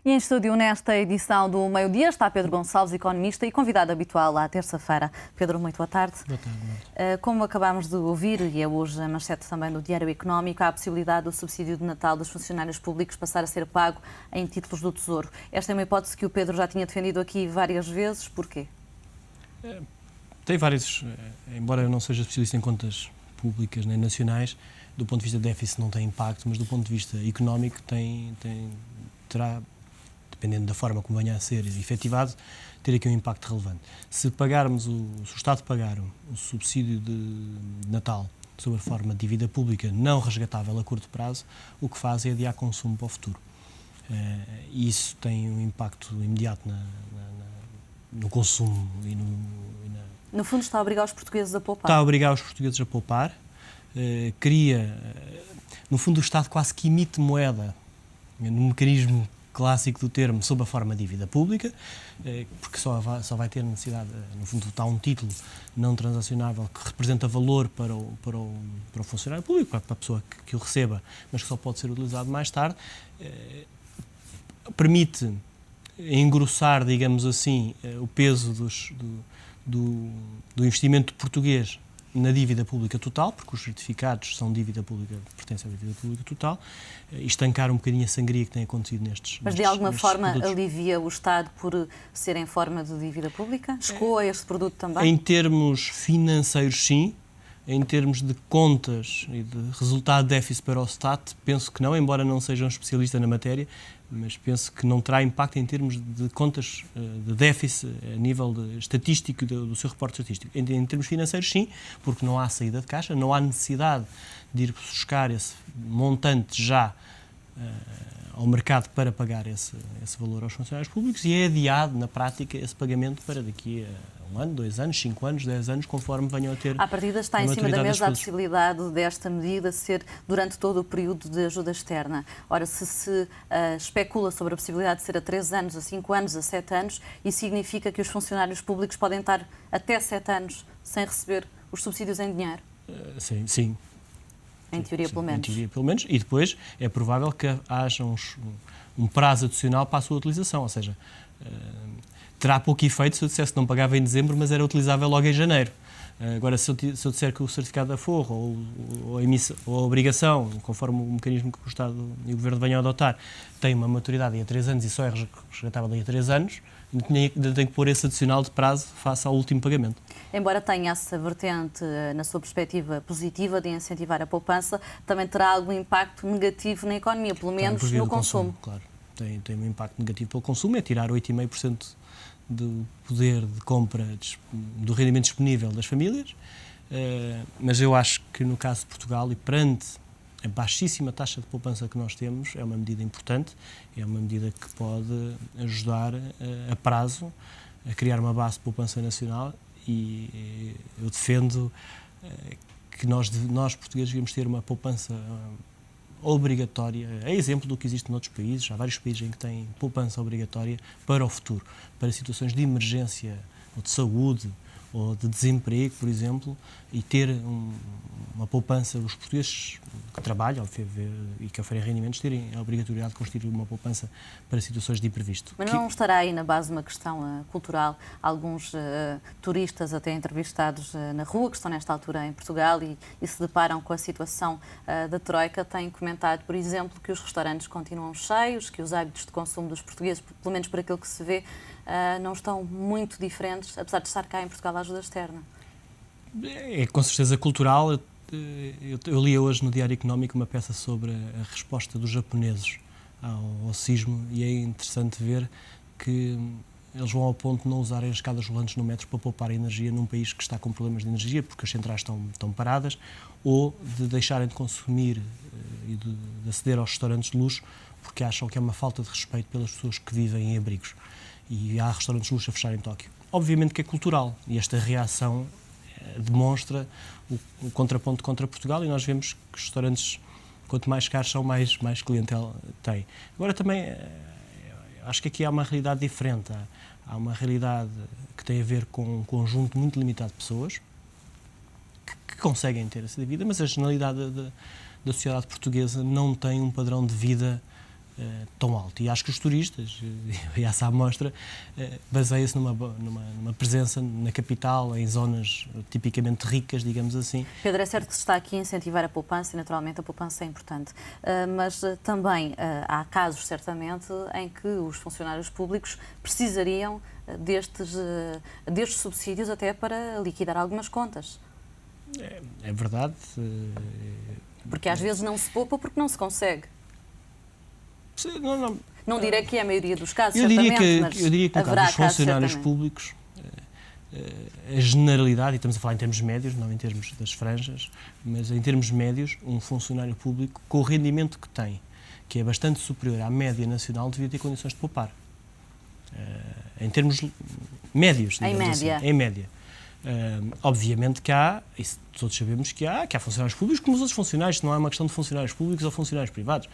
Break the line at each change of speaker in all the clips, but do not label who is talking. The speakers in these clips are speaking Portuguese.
E em estúdio, nesta edição do Meio-Dia, está Pedro Gonçalves, economista e convidado habitual à terça-feira. Pedro, muito boa tarde.
Boa tarde, Marta.
Como acabámos de ouvir, e é hoje a manchete também do Diário Económico, há a possibilidade do subsídio de Natal dos funcionários públicos passar a ser pago em títulos do Tesouro. Esta é uma hipótese que o Pedro já tinha defendido aqui várias vezes. Porquê?
Tem vários, embora eu não seja especialista em contas públicas nem nacionais, do ponto de vista de déficit não tem impacto, mas do ponto de vista económico terá, dependendo da forma como venha a ser efetivado, ter aqui um impacto relevante. Se o Estado pagar o subsídio de Natal sob a forma de dívida pública não resgatável a curto prazo, o que faz é adiar consumo para o futuro. E isso tem um impacto imediato no consumo e
No fundo, está a obrigar os portugueses a poupar.
Está a obrigar os portugueses a poupar, no fundo o Estado quase que emite moeda, no mecanismo clássico do termo, sob a forma de dívida pública, porque só vai ter necessidade, no fundo está um título não transacionável que representa valor para o funcionário público, para a pessoa que o receba, mas que só pode ser utilizado mais tarde, permite engrossar, digamos assim, o peso do investimento português na dívida pública total, porque os certificados são dívida pública, pertencem à dívida pública total, e estancar um bocadinho a sangria que tem acontecido nestes
Mas de alguma forma
produtos.
alivia o Estado por ser em forma de dívida pública? Escoa este produto também?
Em termos financeiros, sim. Em termos de contas e de resultado de déficit para o Estado, penso que não, embora não seja um especialista na matéria, mas penso que não terá impacto em termos de contas de déficit a nível estatístico do seu reporte estatístico. Em termos financeiros, sim, porque não há saída de caixa, não há necessidade de ir buscar esse montante já ao mercado para pagar esse valor aos funcionários públicos e é adiado, na prática, esse pagamento para daqui a 1 ano, 2 anos, 5 anos, 10 anos, conforme venham a ter.
À partida está em cima da mesa a possibilidade desta medida ser durante todo o período de ajuda externa. Ora, se especula sobre a possibilidade de ser a 3 anos, a 5 anos, a 7 anos, isso significa que os funcionários públicos podem estar até 7 anos sem receber os subsídios em dinheiro?
Sim.
Em teoria, pelo menos.
Em teoria, pelo menos. E depois é provável que haja um prazo adicional para a sua utilização, ou seja, terá pouco efeito se eu dissesse que não pagava em dezembro, mas era utilizável logo em janeiro. Agora, se eu disser que o certificado de aforro ou a obrigação, conforme o mecanismo que o Estado e o Governo venham a adotar, tem uma maturidade em 3 anos e só é resgatável em 3 anos, ainda tem que pôr esse adicional de prazo face ao último pagamento.
Embora tenha essa vertente, na sua perspectiva positiva, de incentivar a poupança, também terá algum impacto negativo na economia, pelo menos no consumo.
Claro, tem um impacto negativo pelo consumo, é tirar 8,5% do poder de compra do rendimento disponível das famílias, mas eu acho que no caso de Portugal e perante a baixíssima taxa de poupança que nós temos, é uma medida importante, é uma medida que pode ajudar a prazo a criar uma base de poupança nacional e eu defendo que nós portugueses devemos ter uma poupança obrigatória, é exemplo do que existe noutros países, há vários países em que têm poupança obrigatória para o futuro, para situações de emergência ou de saúde ou de desemprego, por exemplo, e ter uma poupança, os portugueses que trabalham e que oferem rendimentos, terem a obrigatoriedade de constituir uma poupança para situações de imprevisto.
Mas não estará aí na base uma questão cultural? Alguns turistas, até entrevistados na rua, que estão nesta altura em Portugal e se deparam com a situação da Troika, têm comentado, por exemplo, que os restaurantes continuam cheios, que os hábitos de consumo dos portugueses, pelo menos por aquilo que se vê, não estão muito diferentes, apesar de estar cá em Portugal a ajuda externa.
É com certeza cultural. Eu li hoje no Diário Económico uma peça sobre a resposta dos japoneses ao sismo e é interessante ver que eles vão ao ponto de não usarem as escadas rolantes no metro para poupar energia num país que está com problemas de energia porque as centrais estão paradas, ou de deixarem de consumir e de aceder aos restaurantes de luxo porque acham que é uma falta de respeito pelas pessoas que vivem em abrigos. E há restaurantes de luxo a fechar em Tóquio. Obviamente que é cultural e esta reação demonstra o contraponto contra Portugal e nós vemos que os restaurantes, quanto mais caros são, mais clientela têm. Agora também, acho que aqui há uma realidade diferente. Há uma realidade que tem a ver com um conjunto muito limitado de pessoas que conseguem ter essa vida, mas a generalidade da sociedade portuguesa não tem um padrão de vida tão alto. E acho que os turistas, e essa amostra, baseia-se numa presença na capital, em zonas tipicamente ricas, digamos assim.
Pedro, é certo que se está aqui a incentivar a poupança e naturalmente a poupança é importante, mas também há casos, certamente, em que os funcionários públicos precisariam destes subsídios até para liquidar algumas contas.
É verdade.
Porque às vezes não se poupa porque não se consegue.
Não,
Não direi que é a maioria dos casos,
eu
certamente,
eu diria que no
haverá
caso dos funcionários
casos,
públicos, a generalidade, e estamos a falar em termos médios, não em termos das franjas, mas em termos médios, um funcionário público, com o rendimento que tem, que é bastante superior à média nacional, devia ter condições de poupar. Em termos médios, digamos
média.
assim, em média. Obviamente que há, e todos sabemos que há funcionários públicos como os outros funcionários, não é uma questão de funcionários públicos ou funcionários privados.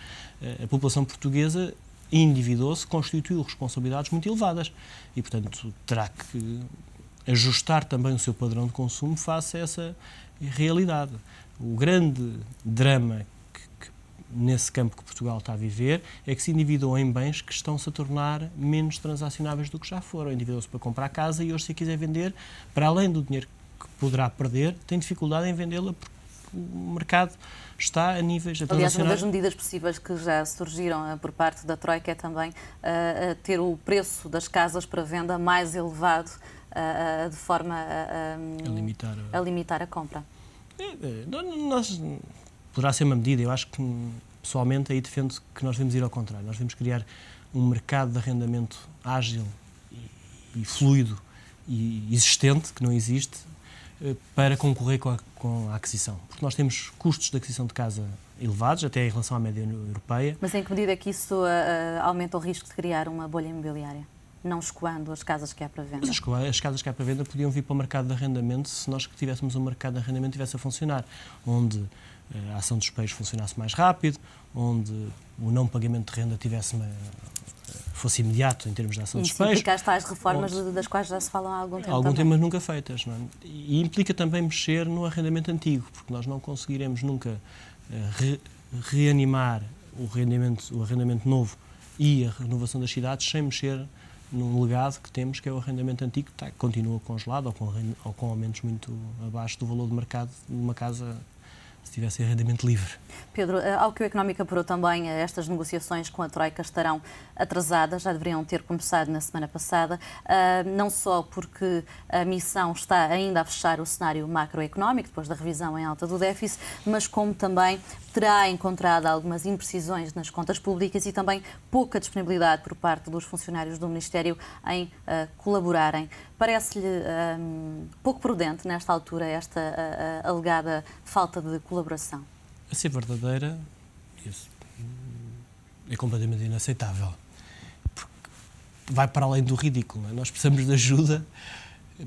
A população portuguesa endividou-se, constituiu responsabilidades muito elevadas e, portanto, terá que ajustar também o seu padrão de consumo face a essa realidade. O grande drama nesse campo que Portugal está a viver é que se endividou em bens que estão-se a tornar menos transacionáveis do que já foram. Endividou-se para comprar casa e hoje, se a quiser vender, para além do dinheiro que poderá perder, tem dificuldade em vendê-la porque o mercado está a níveis
Aliás, uma das medidas possíveis que já surgiram por parte da Troika é também ter o preço das casas para venda mais elevado de forma a limitar a compra.
Poderá ser uma medida, eu acho que pessoalmente aí defendo que nós devemos ir ao contrário. Nós devemos criar um mercado de arrendamento ágil e fluido e existente, que não existe, para concorrer com a aquisição. Porque nós temos custos de aquisição de casa elevados, até em relação à média europeia.
Mas em que medida é que isso aumenta o risco de criar uma bolha imobiliária? Não escoando as casas que há para venda.
Mas as casas que há para venda podiam vir para o mercado de arrendamento se nós que tivéssemos um mercado de arrendamento tivesse a funcionar, onde a ação dos peixes funcionasse mais rápido, onde o não pagamento de renda fosse imediato em termos de ação dos peixes.
Implica as tais reformas das quais já se falam há algum tempo.
Algum tempo, mas nunca feitas. Não é? E implica também mexer no arrendamento antigo, porque nós não conseguiremos nunca reanimar o arrendamento novo e a renovação das cidades sem mexer num legado que temos, que é o arrendamento antigo, que continua congelado ou com aumentos muito abaixo do valor de mercado de uma casa se tivesse arrendamento livre.
Pedro, ao que o Económico apurou também, estas negociações com a Troika estarão atrasadas, já deveriam ter começado na semana passada, não só porque a missão está ainda a fechar o cenário macroeconómico, depois da revisão em alta do déficit, mas como também terá encontrado algumas imprecisões nas contas públicas e também pouca disponibilidade por parte dos funcionários do Ministério em colaborarem. Parece-lhe pouco prudente, nesta altura, esta alegada falta de colaboração?
A ser verdadeira, isso é completamente inaceitável. Porque vai para além do ridículo. Não é? Nós precisamos de ajuda,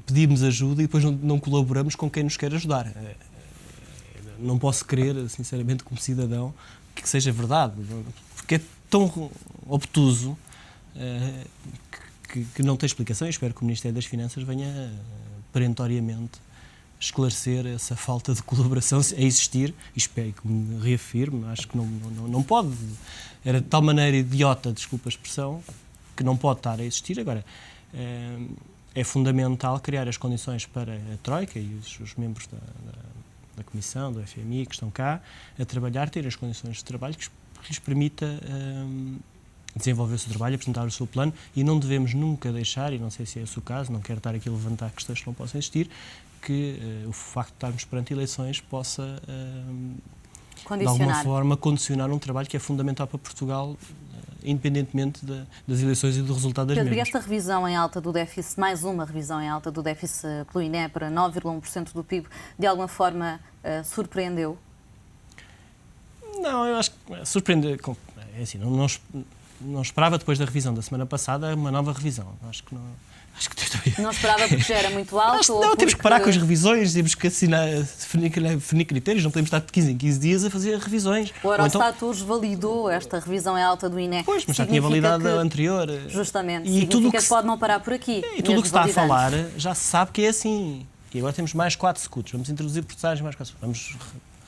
pedimos ajuda e depois não colaboramos com quem nos quer ajudar. Não posso crer, sinceramente, como cidadão, que seja verdade. Porque é tão obtuso que não tem explicação. Eu espero que o Ministério das Finanças venha perentoriamente esclarecer essa falta de colaboração a existir, e espero que me reafirme, acho que não pode, era de tal maneira idiota, desculpa a expressão, que não pode estar a existir. Agora, é fundamental criar as condições para a Troika e os membros da Comissão, do FMI, que estão cá a trabalhar, ter as condições de trabalho que lhes permita desenvolver o seu trabalho, apresentar o seu plano, e não devemos nunca deixar, e não sei se é esse o caso, não quero estar aqui a levantar questões que não possam existir, que o facto de estarmos perante eleições possa, de alguma forma, condicionar um trabalho que é fundamental para Portugal, independentemente das eleições e do resultado das mesmas.
Pedro, esta revisão em alta do déficit, mais uma revisão em alta do déficit pelo INE para 9,1% do PIB, de alguma forma surpreendeu?
Não, eu acho que surpreendeu. É assim, não esperava, depois da revisão da semana passada, uma nova revisão. Acho que
não esperava porque já era muito alto?
Não, temos que parar com as revisões, temos que definir critérios, não podemos estar de 15 em 15 dias a fazer revisões.
O Eurostat hoje validou esta revisão em alta do INE.
Pois, mas já tinha validado a anterior.
Justamente, e significa que pode não parar por aqui.
E tudo o que está a falar já se sabe que é assim. E agora temos mais 4 scudos, vamos introduzir porcentagens mais 4 scudos, vamos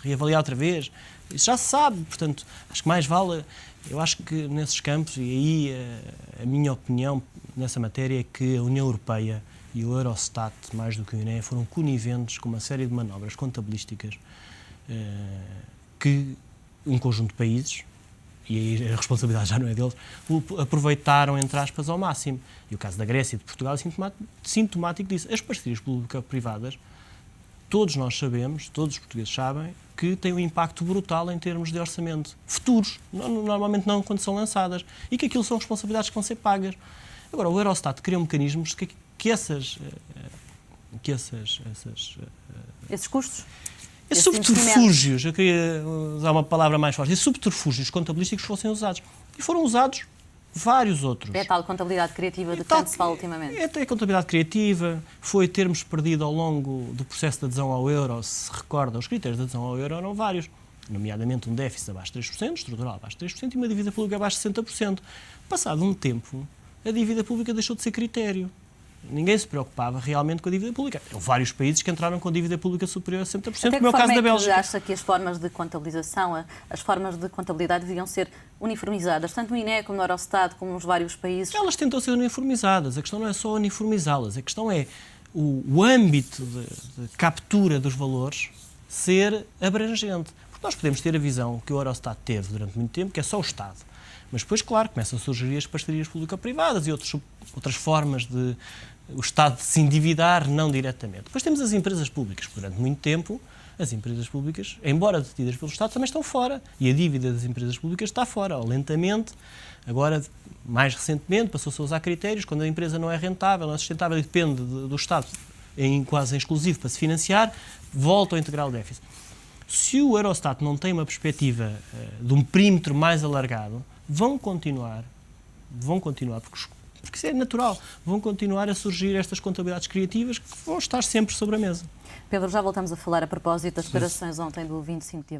reavaliar outra vez. Isso já se sabe, portanto, acho que mais vale Eu acho que nesses campos, e aí a minha opinião nessa matéria é que a União Europeia e o Eurostat, mais do que o INE, foram coniventes com uma série de manobras contabilísticas que um conjunto de países, e aí a responsabilidade já não é deles, aproveitaram, entre aspas, ao máximo. E o caso da Grécia e de Portugal é sintomático disso. As parcerias público-privadas, todos nós sabemos, todos os portugueses sabem, que têm um impacto brutal em termos de orçamento. Futuros, normalmente não quando são lançadas. E que aquilo são responsabilidades que vão ser pagas. Agora, o Eurostat criou mecanismos que esses
custos?
Esses subterfúgios, eu queria usar uma palavra mais forte, esses subterfúgios contabilísticos fossem usados. E foram usados vários outros.
É a tal contabilidade criativa de que tanto se fala ultimamente.
É até a contabilidade criativa, foi termos perdido ao longo do processo de adesão ao euro, se recorda, os critérios de adesão ao euro eram vários, nomeadamente um déficit abaixo de 3%, estrutural abaixo de 3% e uma dívida pública abaixo de 60%. Passado um tempo, a dívida pública deixou de ser critério. Ninguém se preocupava realmente com a dívida pública. Houve vários países que entraram com a dívida pública superior a 60%, como é o caso da Bélgica.
Acha que as formas de contabilização, as formas de contabilidade deviam ser uniformizadas, tanto no INE como no Eurostat, como nos vários países?
Elas tentam ser uniformizadas. A questão não é só uniformizá-las. A questão é o âmbito de captura dos valores ser abrangente. Porque nós podemos ter a visão que o Eurostat teve durante muito tempo, que é só o Estado. Mas depois, claro, começam a surgir as parcerias público-privadas e outras formas de o Estado se endividar não diretamente. Depois temos as empresas públicas. Durante muito tempo, as empresas públicas, embora detidas pelo Estado, também estão fora. E a dívida das empresas públicas está fora. Lentamente, agora, mais recentemente, passou-se a usar critérios. Quando a empresa não é rentável, não é sustentável e depende do Estado quase em exclusivo para se financiar, volta ao integral déficit. Se o Eurostat não tem uma perspectiva de um perímetro mais alargado, vão continuar, porque isso é natural, vão continuar a surgir estas contabilidades criativas que vão estar sempre sobre a mesa.
Pedro, já voltamos a falar a propósito das declarações ontem do 25 de abril.